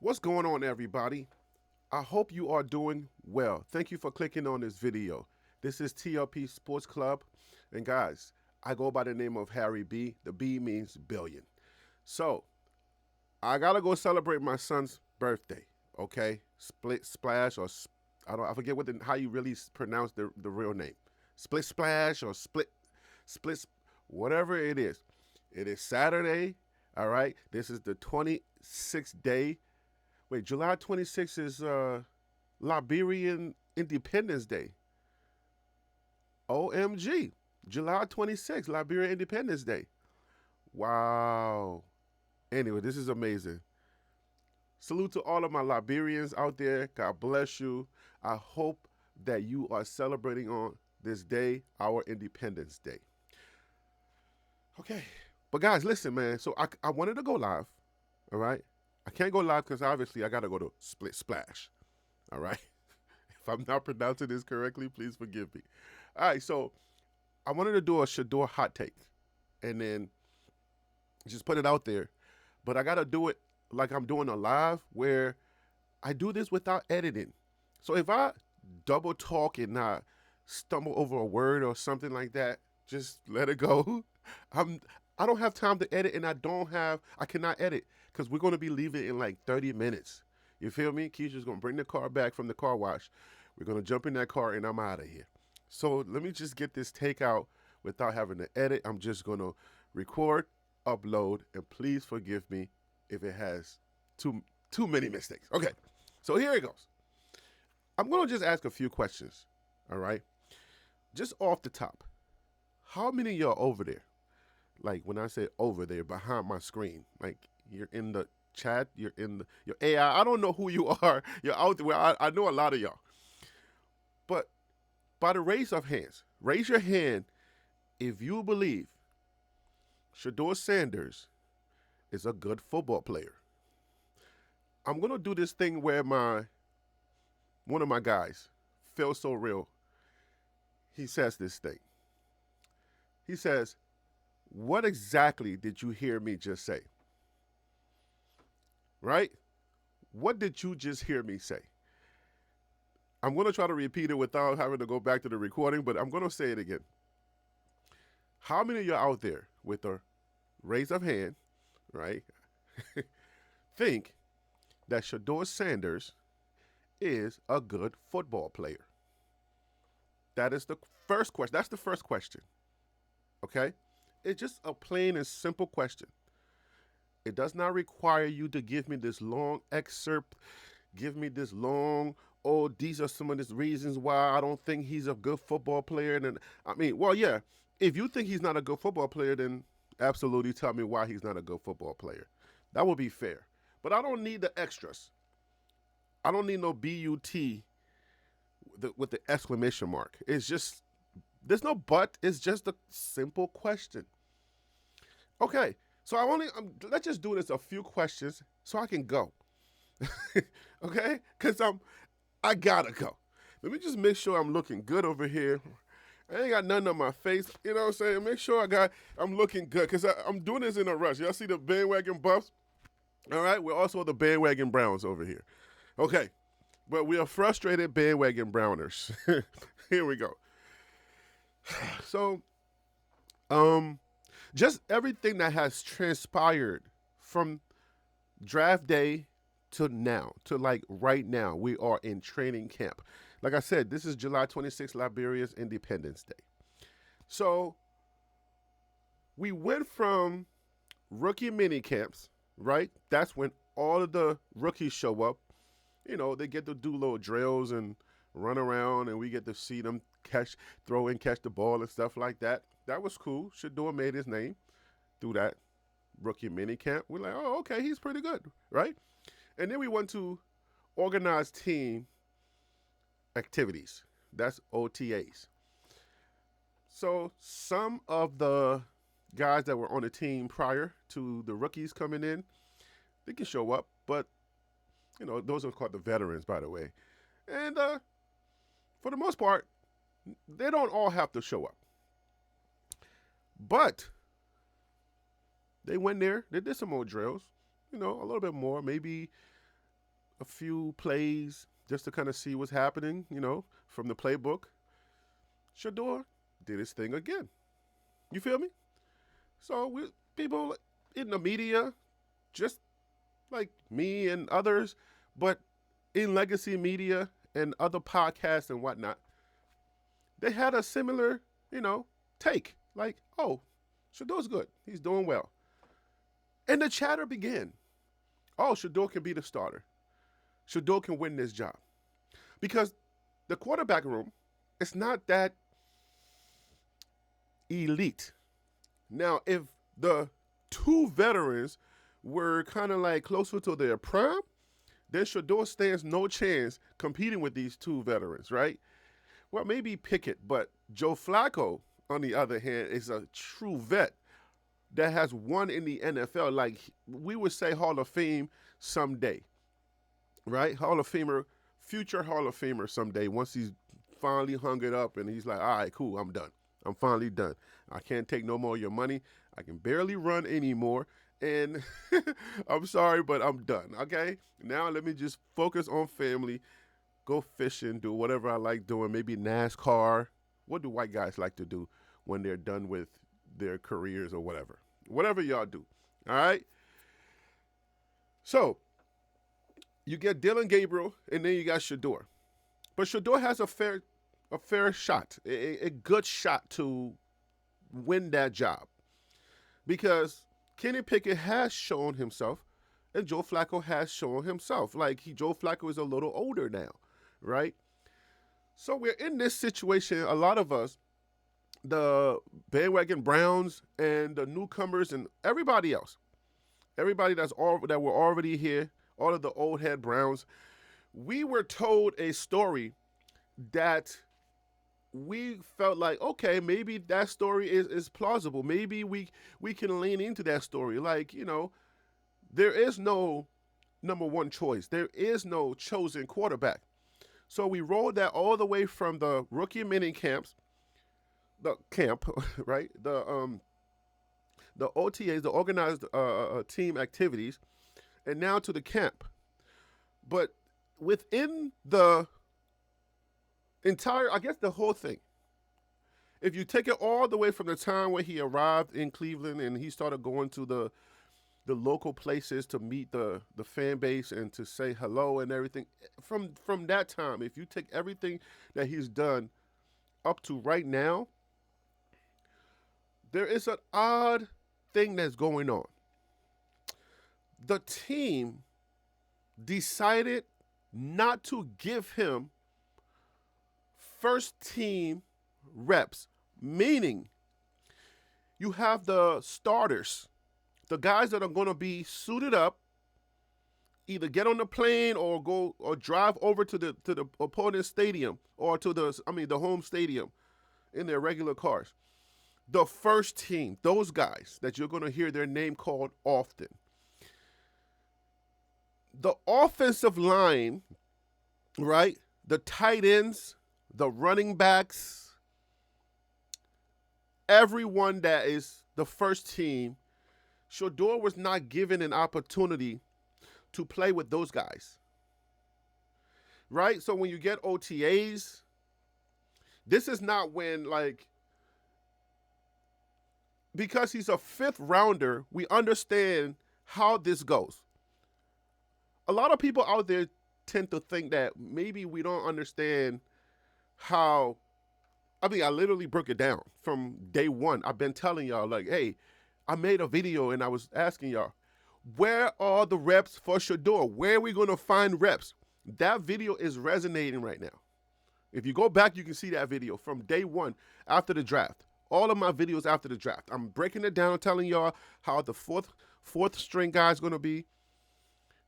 What's going on, everybody? I hope you are doing well. Thank you for clicking on this video. This is TLP Sports Club. And guys, I go by the name of Harry B. The B means billion. So, I gotta go celebrate my son's birthday, okay? Split Splash or I forget how you really pronounce the real name. Split Splash or split whatever it is. It is Saturday, all right? This is the 26th day. Wait, July 26th is Liberian Independence Day. OMG. July 26th, Liberian Independence Day. Wow. Anyway, this is amazing. Salute to all of my Liberians out there. God bless you. I hope that you are celebrating on this day, our Independence Day. Okay. But guys, listen, man. So I wanted to go live. All right. I can't go live because obviously I got to go to Split Splash. All right. If I'm not pronouncing this correctly, please forgive me. All right. So I wanted to do a Shedeur hot take and then just put it out there. But I got to do it like I'm doing a live where I do this without editing. So if I double talk and not stumble over a word or something like that, just let it go. I don't have time to edit, and I cannot edit because we're going to be leaving in like 30 minutes. You feel me? Keisha's going to bring the car back from the car wash. We're going to jump in that car, and I'm out of here. So let me just get this take out without having to edit. I'm just going to record, upload, and please forgive me if it has too many mistakes. Okay, so here it goes. I'm going to just ask a few questions, all right? Just off the top, how many of y'all over there? Like when I say over there, behind my screen, like you're in the chat, you're in your AI. I don't know who you are. You're out there. I know a lot of y'all. But by the raise of hands, raise your hand if you believe Shedeur Sanders is a good football player. I'm gonna do this thing where one of my guys, Phil So Real, he says this thing. He says, "What exactly did you hear me just say?" Right? What did you just hear me say? I'm going to try to repeat it without having to go back to the recording, but I'm going to say it again. How many of you out there with a raise of hand, right, think that Shedeur Sanders is a good football player? That is the first question. That's the first question. Okay? It's just a plain and simple question. It does not require you to give me this long excerpt, give me this long, oh, these are some of the reasons why I don't think he's a good football player. And I mean, well, yeah, if you think he's not a good football player, then absolutely tell me why he's not a good football player. That would be fair. But I don't need the extras. I don't need no BUT with the exclamation mark. It's just, there's no but. It's just a simple question. Okay, so let's just do this a few questions so I can go. Okay, because I gotta go. Let me just make sure I'm looking good over here. I ain't got nothing on my face. You know what I'm saying? Make sure I'm looking good because I'm doing this in a rush. Y'all see the bandwagon buffs? All right, we're also the bandwagon browns over here. Okay, but we are frustrated bandwagon browners. Here we go. So, just everything that has transpired from draft day to now, to like right now, we are in training camp. Like I said, this is July 26th, Liberia's Independence Day. So we went from rookie mini camps, right? That's when all of the rookies show up. You know, they get to do little drills and run around, and we get to see them throw and catch the ball and stuff like that. That was cool. Shedeur made his name through that rookie mini camp. We're like, oh, okay, he's pretty good, right? And then we went to organized team activities. That's OTAs. So some of the guys that were on the team prior to the rookies coming in, they can show up, but you know, those are called the veterans, by the way. And for the most part, they don't all have to show up. But they went there, they did some more drills, you know, a little bit more, maybe a few plays just to kind of see what's happening, from the playbook. Shedeur did his thing again. You feel me? So people in the media, just like me and others, but in legacy media and other podcasts and whatnot, they had a similar, take. Like, oh, Shedeur's good. He's doing well. And the chatter began. Oh, Shedeur can be the starter. Shedeur can win this job. Because the quarterback room, it's not that elite. Now, if the two veterans were kind of like closer to their prime, then Shedeur stands no chance competing with these two veterans, right? Well, maybe Pickett, but Joe Flacco, on the other hand, is a true vet that has won in the NFL. Like we would say Hall of Fame someday, right? Hall of Famer, future Hall of Famer someday once he's finally hung it up and he's like, all right, cool, I'm done. I'm finally done. I can't take no more of your money. I can barely run anymore. And I'm sorry, but I'm done, okay? Now let me just focus on family, go fishing, do whatever I like doing, maybe NASCAR. What do white guys like to do when they're done with their careers or whatever? Whatever y'all do, all right? So, you get Dillon Gabriel, and then you got Shedeur. But Shedeur has a fair shot, a good shot to win that job. Because Kenny Pickett has shown himself, and Joe Flacco has shown himself. Like, Joe Flacco is a little older now, right? So we're in this situation, a lot of us, the bandwagon Browns and the newcomers and everybody else, everybody that were already here, all of the old head Browns, we were told a story that we felt like, okay, maybe that story is plausible. Maybe we can lean into that story. Like, there is no number one choice. There is no chosen quarterback. So we rolled that all the way from the rookie mini camps, the camp, right? The OTAs, the organized team activities, and now to the camp. But within the entire, I guess the whole thing, if you take it all the way from the time when he arrived in Cleveland and he started going to the local places to meet the fan base and to say hello and everything, from that time, if you take everything that he's done up to right now, there is an odd thing that's going on. The team decided not to give him first team reps, meaning you have the starters, the guys that are going to be suited up, either get on the plane or go or drive over to the opponent's stadium or to the home stadium in their regular cars. The first team, those guys that you're going to hear their name called often. The offensive line, right? The tight ends, the running backs, everyone that is the first team, Shedeur was not given an opportunity to play with those guys. Right? So when you get OTAs, this is not when, because he's a fifth rounder, we understand how this goes. A lot of people out there tend to think that maybe we don't understand how, I literally broke it down from day one. I've been telling y'all, hey, I made a video and I was asking y'all, where are the reps for Shedeur? Where are we going to find reps? That video is resonating right now. If you go back, you can see that video from day one after the draft. All of my videos after the draft. I'm breaking it down, telling y'all how the fourth string guy is going to be.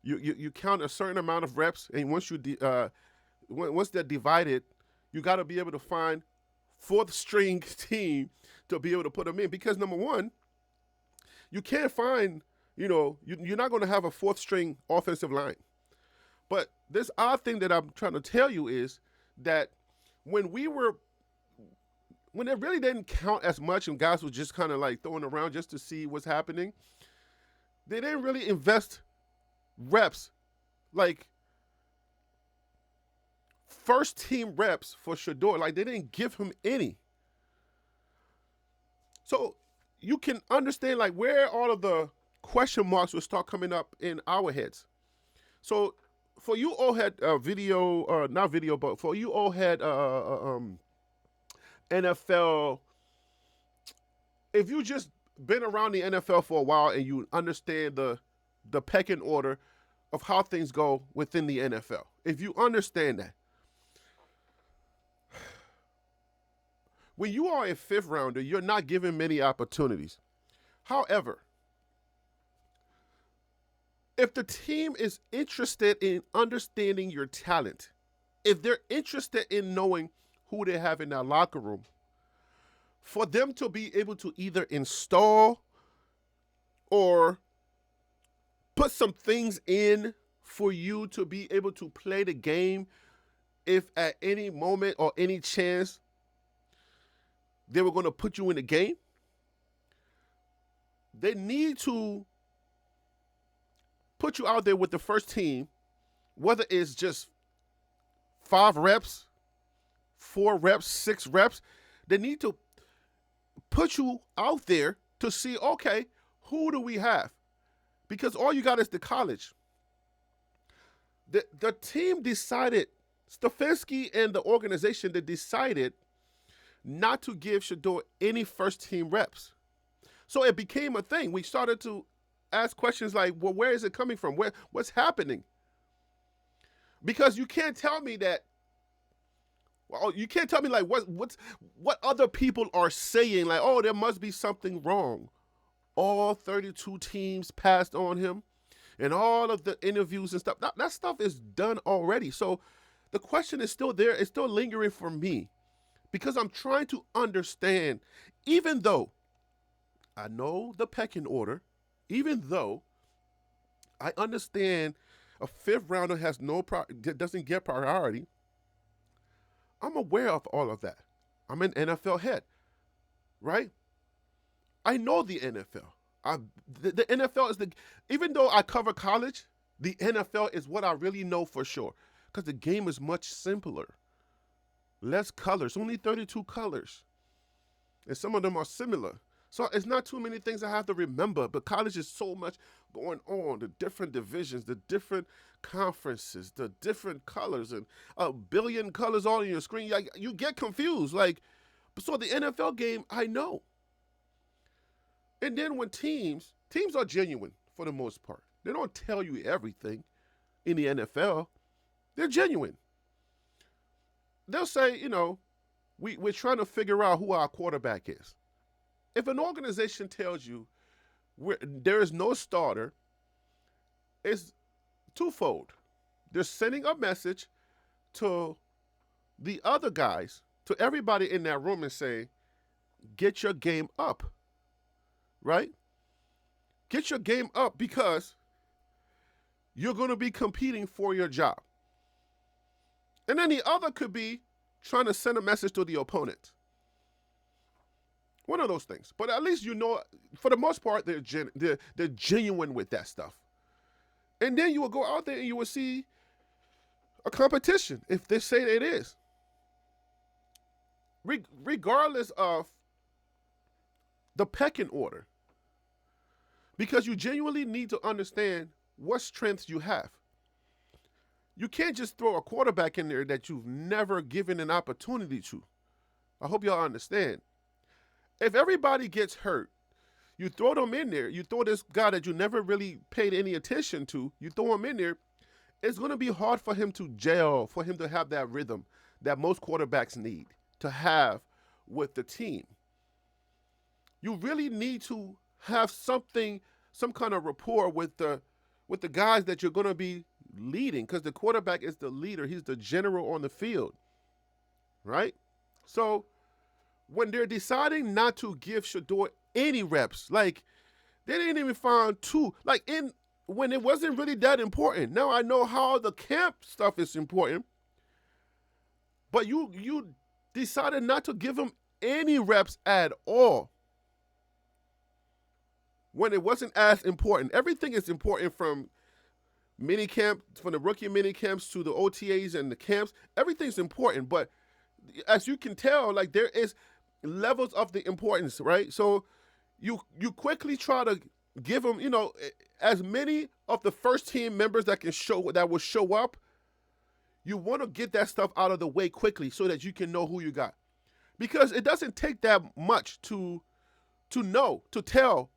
You count a certain amount of reps, and once they're divided, you got to be able to find fourth string team to be able to put them in. Because number one, you can't find, you're not going to have a fourth string offensive line. But this odd thing that I'm trying to tell you is that when it really didn't count as much and guys were just kind of throwing around just to see what's happening, they didn't really invest reps. first team reps for Shedeur. Like, they didn't give him any. So you can understand like where all of the question marks will start coming up in our heads. So for you all had video, not video, but for you all had NFL. If you just been around the NFL for a while and you understand the pecking order of how things go within the NFL, if you understand that, when you are a fifth rounder, you're not given many opportunities. However, if the team is interested in understanding your talent, if they're interested in knowing who they have in their locker room, for them to be able to either install or put some things in for you to be able to play the game, if at any moment or any chance they were going to put you in the game, they need to put you out there with the first team, whether it's just 5 reps, 4 reps, 6 reps. They need to put you out there to see, okay, who do we have? Because all you got is the college. The team decided, Stefanski and the organization, they decided not to give Shedeur any first team reps. So it became a thing. We started to ask questions like, well, where is it coming from? What's happening? Because you can't tell me that, well, you can't tell me like what other people are saying, like, oh, there must be something wrong. All 32 teams passed on him and all of the interviews and stuff. That stuff is done already. So the question is still there. It's still lingering for me because I'm trying to understand, even though I know the pecking order, even though I understand a fifth rounder has doesn't get priority, I'm aware of all of that. I'm an NFL head, right? I know the NFL. The NFL is even though I cover college, the NFL is what I really know for sure because the game is much simpler. Less colors, only 32 colors. And some of them are similar. So it's not too many things I have to remember, but college is so much going on, the different divisions, the different conferences, the different colors, and a billion colors all on your screen. Like, you get confused. Like, so the NFL game, I know. And then when teams are genuine for the most part. They don't tell you everything in the NFL. They're genuine. They'll say, we're trying to figure out who our quarterback is. If an organization tells you there is no starter, it's twofold. They're sending a message to the other guys, to everybody in that room and saying, get your game up, right? Get your game up because you're going to be competing for your job. And then the other could be trying to send a message to the opponent. One of those things. But at least for the most part, they're genuine with that stuff. And then you will go out there and you will see a competition, if they say it is. Regardless of the pecking order. Because you genuinely need to understand what strengths you have. You can't just throw a quarterback in there that you've never given an opportunity to. I hope y'all understand. If everybody gets hurt, you throw them in there. You throw this guy that you never really paid any attention to. You throw him in there. It's going to be hard for him to gel, for him to have that rhythm that most quarterbacks need to have with the team. You really need to have some kind of rapport with the guys that you're going to be leading, because the quarterback is the leader. He's the general on the field, right? So when they're deciding not to give Shedeur any reps, like they didn't even find 2, like when it wasn't really that important. Now I know how the camp stuff is important, but you decided not to give him any reps at all when it wasn't as important. Everything is important from Mini camp, from the rookie mini camps to the OTAs and the camps, everything's important. But as you can tell, like there is levels of the importance, right? So you quickly try to give them, as many of the first team members that will show up. You want to get that stuff out of the way quickly so that you can know who you got, because it doesn't take that much to tell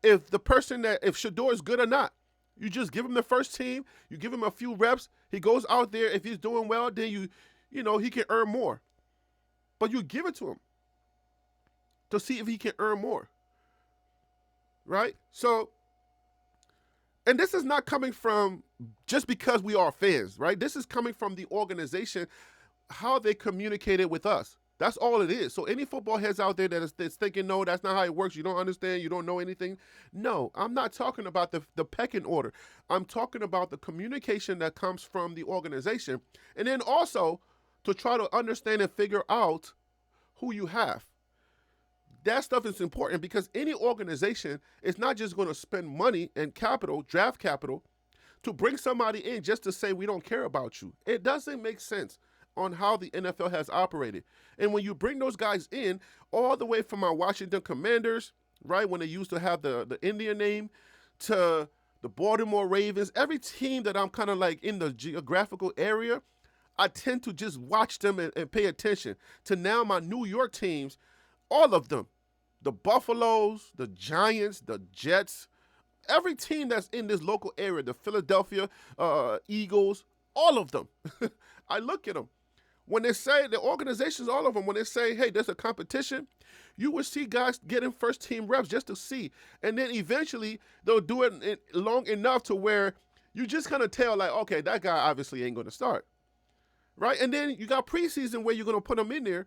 if Shedeur is good or not. You just give him the first team, you give him a few reps, he goes out there. If he's doing well, then he can earn more. But you give it to him to see if he can earn more. Right? So, and this is not coming from just because we are fans, right? This is coming from the organization, how they communicated with us. That's all it is. So any football heads out there that's thinking, no, that's not how it works, you don't understand, you don't know anything. No, I'm not talking about the pecking order. I'm talking about the communication that comes from the organization. And then also to try to understand and figure out who you have. That stuff is important, because any organization is not just going to spend money and capital, draft capital, to bring somebody in just to say we don't care about you. It doesn't make sense on how the NFL has operated. And when you bring those guys in, all the way from our Washington Commanders, right, when they used to have the Indian name, to the Baltimore Ravens, every team that I'm kind of like in the geographical area, I tend to just watch them and pay attention. To now my New York teams, all of them, the Buffaloes, the Giants, the Jets, every team that's in this local area, the Philadelphia Eagles, all of them. I look at them. When they say, the organizations, all of them, when they say, hey, there's a competition, you will see guys getting first team reps just to see. And then eventually they'll do it long enough to where you just kind of tell, like, okay, that guy obviously ain't going to start. Right? And then you got preseason where you're going to put them in there,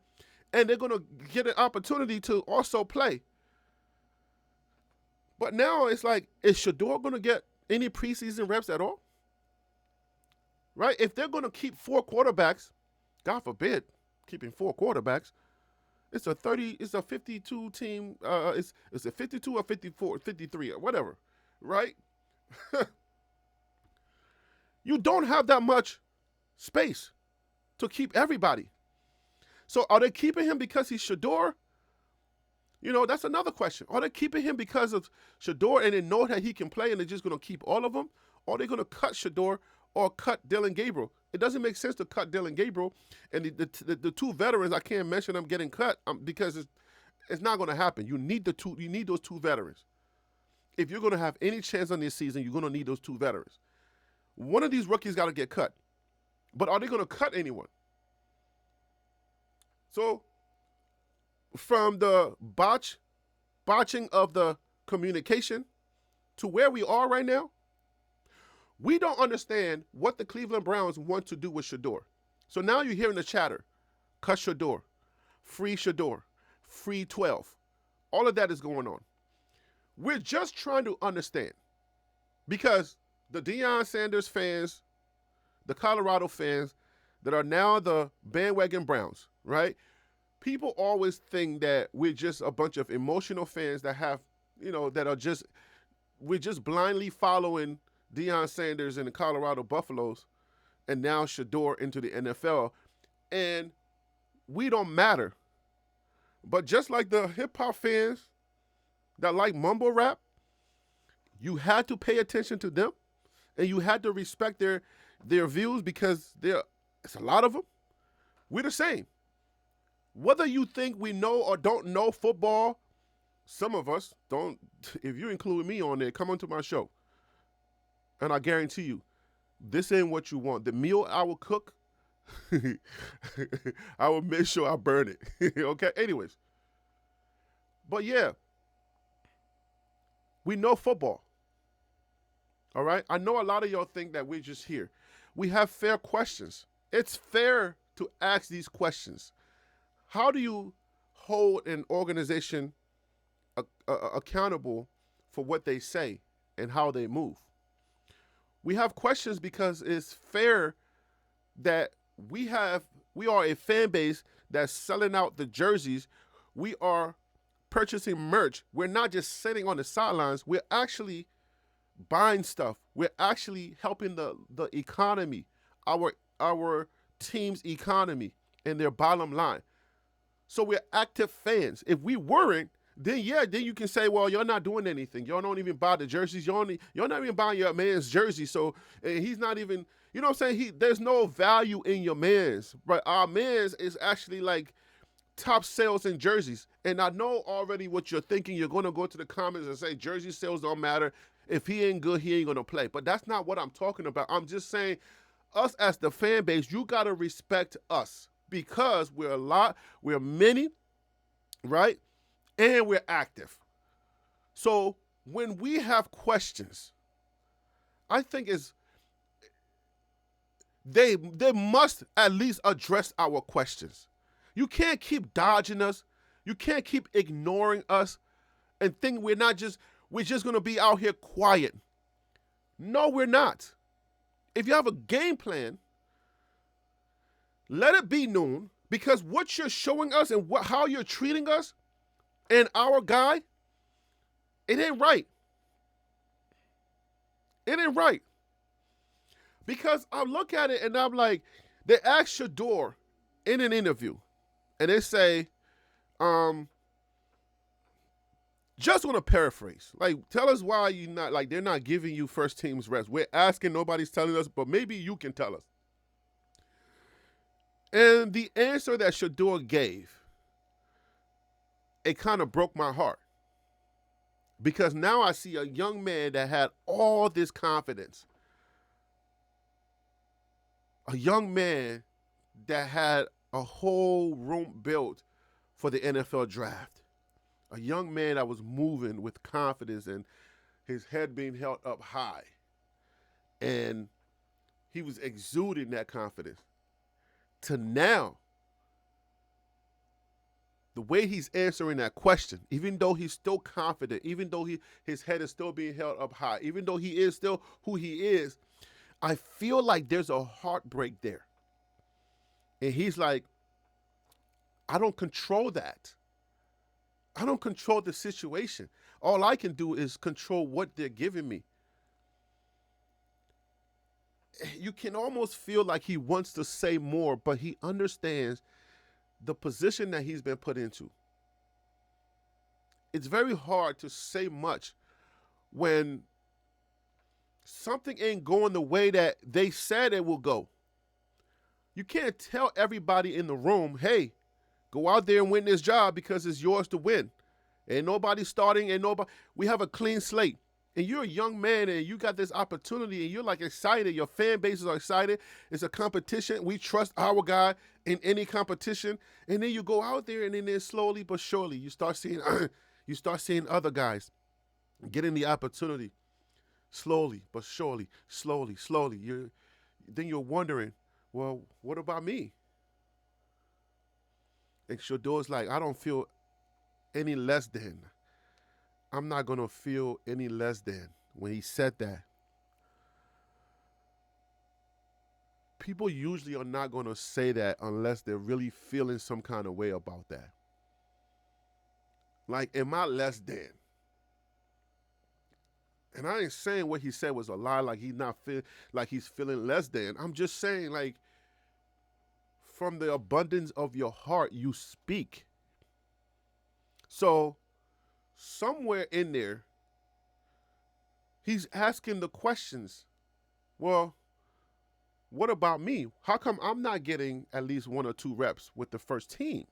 and they're going to get an opportunity to also play. But now it's like, is Shedeur going to get any preseason reps at all? Right? If they're going to keep 4 quarterbacks, God forbid, keeping 4 quarterbacks, it's a 52 team, it's a 52 or 54, 53 or whatever, right? You don't have that much space to keep everybody. So are they keeping him because he's Shedeur? That's another question. Are they keeping him because of Shedeur and they know that he can play and they're just going to keep all of them? Or are they going to cut Shedeur or cut Dillon Gabriel? It doesn't make sense to cut Dillon Gabriel. And the 2 veterans, I can't mention them getting cut because it's not going to happen. You need those 2 veterans. If you're going to have any chance on this season, you're going to need those 2 veterans. One of these rookies got to get cut. But are they going to cut anyone? So, from the botching of the communication to where we are right now, we don't understand what the Cleveland Browns want to do with Shedeur. So now you're hearing the chatter. Cut Shedeur. Free 12. All of that is going on. We're just trying to understand. Because the Deion Sanders fans, the Colorado fans that are now the bandwagon Browns, right? People always think that we're just a bunch of emotional fans that have, we're just blindly following Deion Sanders and the Colorado Buffaloes and now Shedeur into the NFL. And we don't matter. But just like the hip-hop fans that like mumble rap, you had to pay attention to them and you had to respect their views because it's a lot of them. We're the same. Whether you think we know or don't know football, some of us don't. If you include me on there, come onto my show. And I guarantee you, this ain't what you want. The meal I will cook, I will make sure I burn it. Okay? Anyways. But yeah, we know football. All right? I know a lot of y'all think that we're just here. We have fair questions. It's fair to ask these questions. How do you hold an organization accountable for what they say and how they move? We have questions because it's fair that we are a fan base that's selling out the jerseys. We are purchasing merch. We're not just sitting on the sidelines. We're actually buying stuff. We're actually helping the economy, our team's economy and their bottom line. So we're active fans. If we weren't, then yeah, then you can say, well, you're not doing anything. You don't even buy the jerseys. You're not even buying your man's jersey. So he's not even, you know what I'm saying? There's no value in your man's. But our man's is actually like top sales in jerseys. And I know already what you're thinking. You're going to go to the comments and say jersey sales don't matter. If he ain't good, he ain't going to play. But that's not what I'm talking about. I'm just saying us as the fan base, you got to respect us because we're many, right? And we're active. So when we have questions, I think they must at least address our questions. You can't keep dodging us. You can't keep ignoring us and think we're just gonna be out here quiet. No, we're not. If you have a game plan, let it be known, because what you're showing us and how you're treating us and our guy, it ain't right. It ain't right. Because I look at it and I'm like, they asked Shedeur in an interview, and they say, just want to paraphrase, like, tell us why you not, like, they're not giving you first team's reps. We're asking, nobody's telling us, but maybe you can tell us. And the answer that Shedeur gave, it kind of broke my heart. Because now I see a young man that had all this confidence. A young man that had a whole room built for the NFL draft. A young man that was moving with confidence and his head being held up high. And he was exuding that confidence. To now, the way he's answering that question, even though he's still confident, even though his head is still being held up high, even though he is still who he is, I feel like there's a heartbreak there. And he's like, I don't control that. I don't control the situation. All I can do is control what they're giving me. You can almost feel like he wants to say more, but he understands the position that he's been put into. It's very hard to say much when something ain't going the way that they said it will go. You can't tell everybody in the room, hey, go out there and win this job because it's yours to win. Ain't nobody starting, we have a clean slate. And you're a young man and you got this opportunity and you're like excited. Your fan bases are excited. It's a competition. We trust our guy in any competition. And then you go out there and then slowly but surely you start seeing other guys getting the opportunity. Slowly but surely, slowly. Then you're wondering, well, what about me? And Shedeur's like, I don't feel any less than. I'm not going to feel any less than. When he said that, people usually are not going to say that unless they're really feeling some kind of way about that. Like, am I less than? And I ain't saying what he said was a lie, like he's feeling less than. I'm just saying, like, from the abundance of your heart, you speak. So somewhere in there, he's asking the questions. Well, what about me? How come I'm not getting at least 1 or 2 reps with the first team?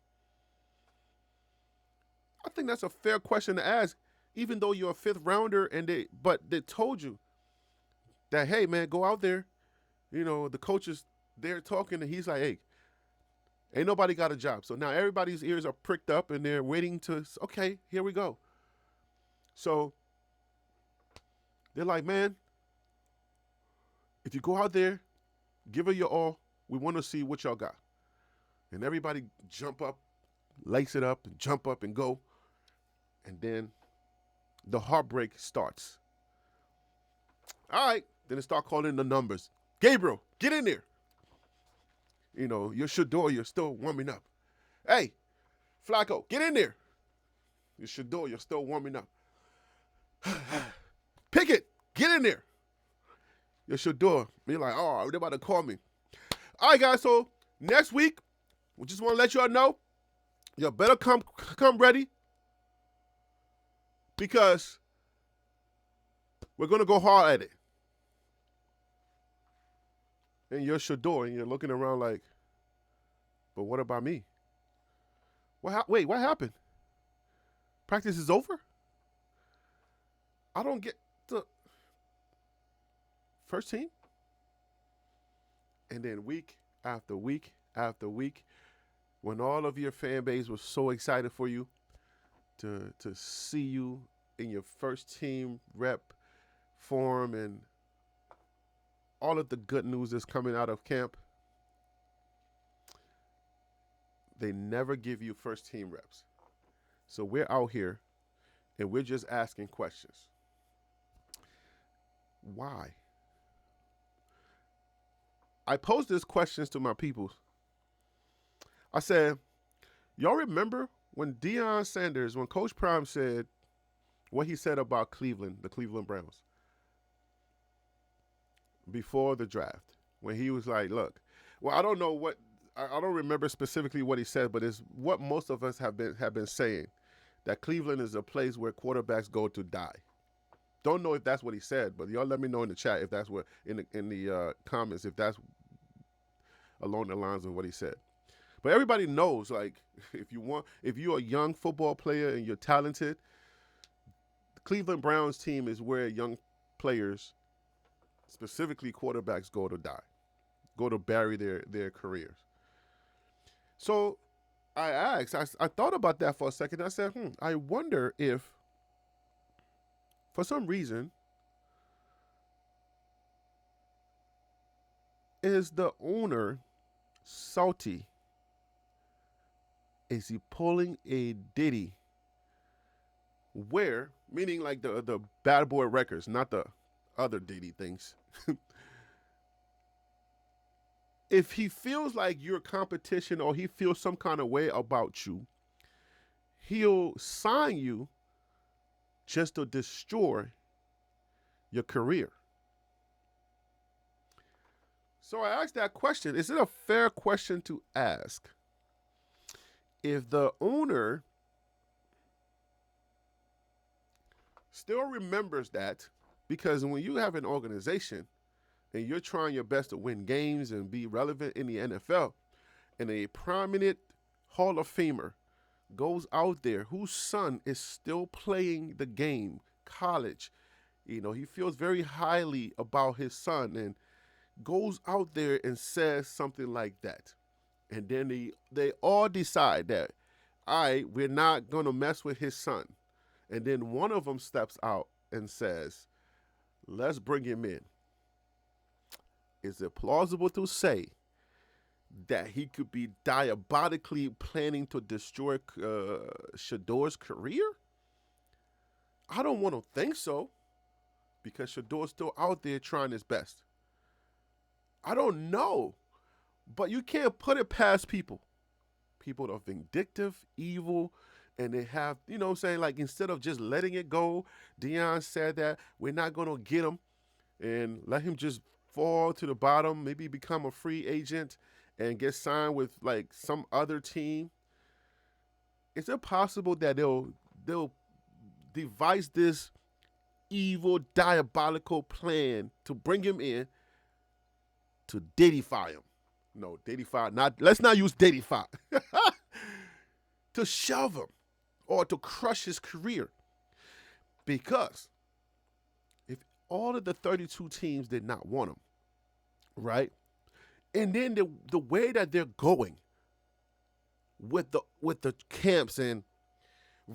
I think that's a fair question to ask, even though you're a 5th rounder but they told you that, hey man, go out there. You know, the coaches, they're talking and he's like, hey, ain't nobody got a job. So now everybody's ears are pricked up and they're waiting okay, here we go. So they're like, man, if you go out there, give it your all. We want to see what y'all got. And everybody jump up, lace it up, and jump up and go. And then the heartbreak starts. All right. Then they start calling the numbers. Gabriel, get in there. You know, you're Shedeur, you're still warming up. Hey, Flacco, get in there. You're Shedeur, you're still warming up. Pickett, Get in there. Your Shedeur. Be like, oh, they're about to call me. All right, guys. So next week, we just want to let y'all know, y'all better come ready, because we're gonna go hard at it. And you're Shedeur, and you're looking around like, but what about me? Wait, what happened? Practice is over? I don't get the first team? And then week after week after week, when all of your fan base was so excited for you to see you in your first team rep form and all of the good news that's coming out of camp, they never give you first team reps. So we're out here and we're just asking questions. Why? I posed these questions to my people. I said, y'all remember when Deion Sanders, when Coach Prime said what he said about Cleveland, the Cleveland Browns, before the draft, when he was like, look, well, I don't know what, I don't remember specifically what he said, but it's what most of us have been saying, that Cleveland is a place where quarterbacks go to die. Don't know if that's what he said, but y'all let me know in the chat if that's what, in the comments, if that's along the lines of what he said. But everybody knows, like, if you're a young football player and you're talented, the Cleveland Browns team is where young players, specifically quarterbacks, go to die, go to bury their careers. So I asked, I thought about that for a second. I said, I wonder if, for some reason, is the owner salty? Is he pulling a Diddy? Where, meaning like the bad boy records, not the other Diddy things. If he feels like you're competition or he feels some kind of way about you, he'll sign you just to destroy your career. So I asked that question. Is it a fair question to ask? If the owner still remembers that, because when you have an organization and you're trying your best to win games and be relevant in the NFL, and a prominent Hall of Famer goes out there whose son is still playing the game, college, he feels very highly about his son and goes out there and says something like that. And then they all decide that, all right, we're not going to mess with his son. And then one of them steps out and says, let's bring him in. Is it plausible to say that he could be diabolically planning to destroy Shedeur's career? I don't want to think so, because Shedeur's still out there trying his best. I don't know, but you can't put it past people. People are vindictive, evil, and they have, like, instead of just letting it go, Deion said that we're not going to get him and let him just fall to the bottom, maybe become a free agent and get signed with, like, some other team. Is it possible that they'll devise this evil, diabolical plan to bring him in to Diddy-fy him? No, Diddy-fy, let's not use Diddy-fy. To shove him or to crush his career. Because if all of the 32 teams did not want him, right? And then the way that they're going with the camps and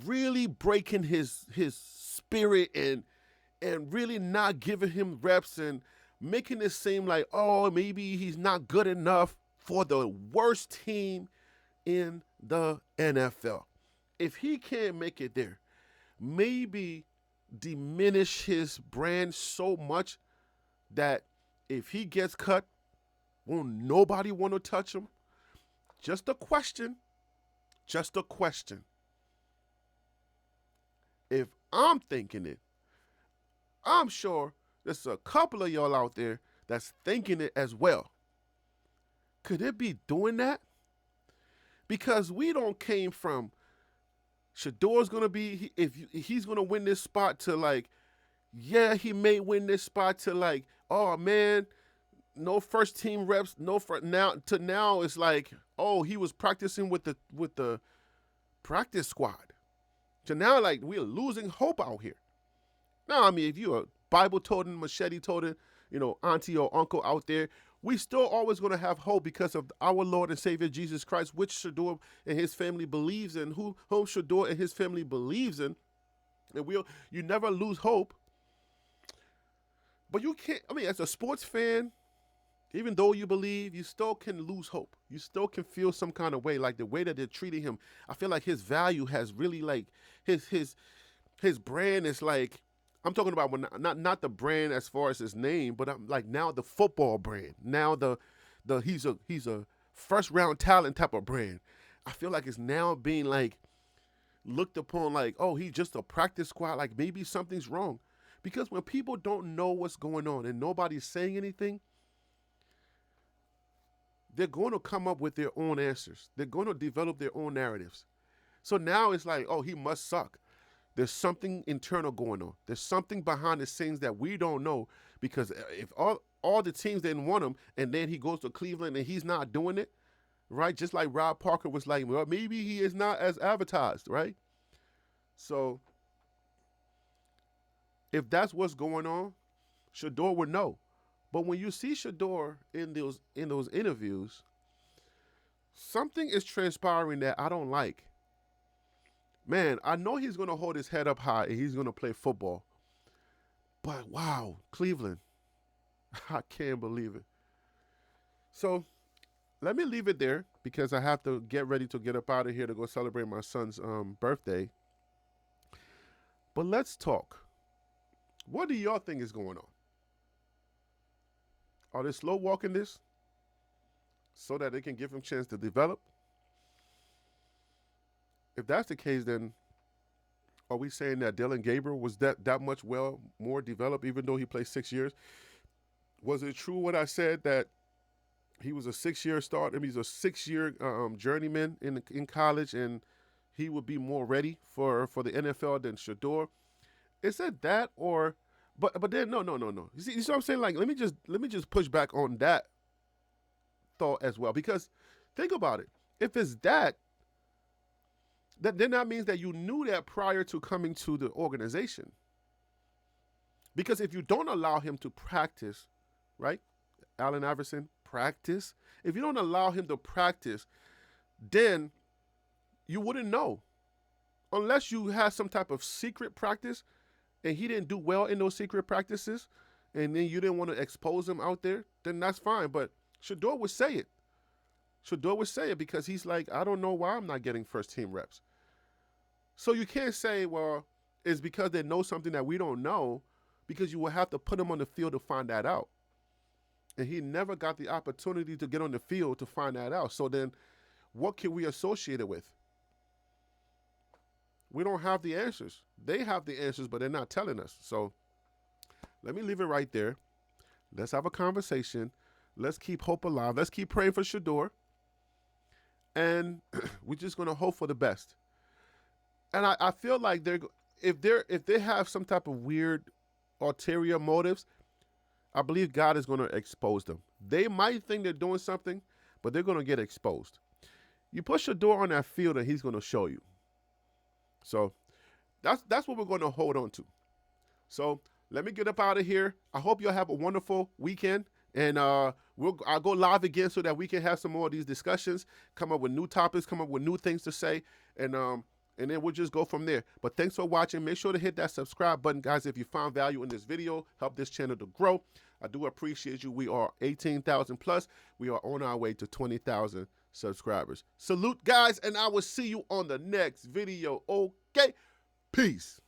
really breaking his spirit and really not giving him reps and making it seem like, oh, maybe he's not good enough for the worst team in the NFL. If he can't make it there, maybe diminish his brand so much that if he gets cut, won't nobody want to touch him? Just a question. Just a question. If I'm thinking it, I'm sure There's a couple of y'all out there that's thinking it as well. Could it be doing that? Because we don't came from Shedeur's gonna be, if he's gonna win this spot, to like, yeah, he may win this spot, to like, oh man, no first team reps, no for now, to now it's like, oh, he was practicing with the practice squad. So now like we're losing hope out here. Now, I mean, if you're a Bible toting, machete toting, auntie or uncle out there, we still always going to have hope because of our Lord and Savior Jesus Christ, which Shedeur and his family believes in, whom Shedeur and his family believes in. And you never lose hope. But you can't, I mean, as a sports fan, even though you believe, you still can lose hope. You still can feel some kind of way, like the way that they're treating him. I feel like his value has really, like, his brand is like, I'm talking about when not the brand as far as his name, but I'm like now the football brand. Now the he's a first round talent type of brand. I feel like it's now being like looked upon like, oh, he's just a practice squad. Like maybe something's wrong, because when people don't know what's going on and nobody's saying anything, they're going to come up with their own answers. They're going to develop their own narratives. So now it's like, oh, he must suck. There's something internal going on. There's something behind the scenes that we don't know, because if all the teams didn't want him and then he goes to Cleveland and he's not doing it, right? Just like Rob Parker was like, well, maybe he is not as advertised, right? So if that's what's going on, Shedeur would know. But when you see Shedeur in those interviews, something is transpiring that I don't like. Man, I know he's going to hold his head up high and he's going to play football. But wow, Cleveland, I can't believe it. So let me leave it there because I have to get ready to get up out of here to go celebrate my son's birthday. But let's talk. What do y'all think is going on? Are they slow walking this so that they can give him a chance to develop? If that's the case, then are we saying that Dylan Gabriel was that much more developed, even though he played 6 years? Was it true what I said that he was a 6-year start? I mean, he's a 6-year journeyman in college, and he would be more ready for the NFL than Shedeur? Is it that, or but then no. You see what I'm saying? Like, let me just push back on that thought as well, because think about it. If it's that, then that means that you knew that prior to coming to the organization. Because if you don't allow him to practice, right? Allen Iverson, practice. If you don't allow him to practice, then you wouldn't know. Unless you had some type of secret practice and he didn't do well in those secret practices and then you didn't want to expose him out there, then that's fine. But Shedeur would say it. Shedeur would say it because he's like, I don't know why I'm not getting first team reps. So you can't say, well, it's because they know something that we don't know, because you will have to put him on the field to find that out. And he never got the opportunity to get on the field to find that out. So then what can we associate it with? We don't have the answers. They have the answers, but they're not telling us. So let me leave it right there. Let's have a conversation. Let's keep hope alive. Let's keep praying for Shedeur. And we're just going to hope for the best. And I feel like if they have some type of weird ulterior motives, I believe God is going to expose them. They might think they're doing something, but they're going to get exposed. You put Shedeur on that field and he's going to show you. So that's what we're going to hold on to. So let me get up out of here. I hope you'll have a wonderful weekend. And I'll go live again so that we can have some more of these discussions, come up with new topics, come up with new things to say, and then we'll just go from there. But thanks for watching. Make sure to hit that subscribe button, guys, if you found value in this video. Help this channel to grow. I do appreciate you. We are 18,000 plus. We are on our way to 20,000 subscribers. Salute, guys, and I will see you on the next video. Okay, peace.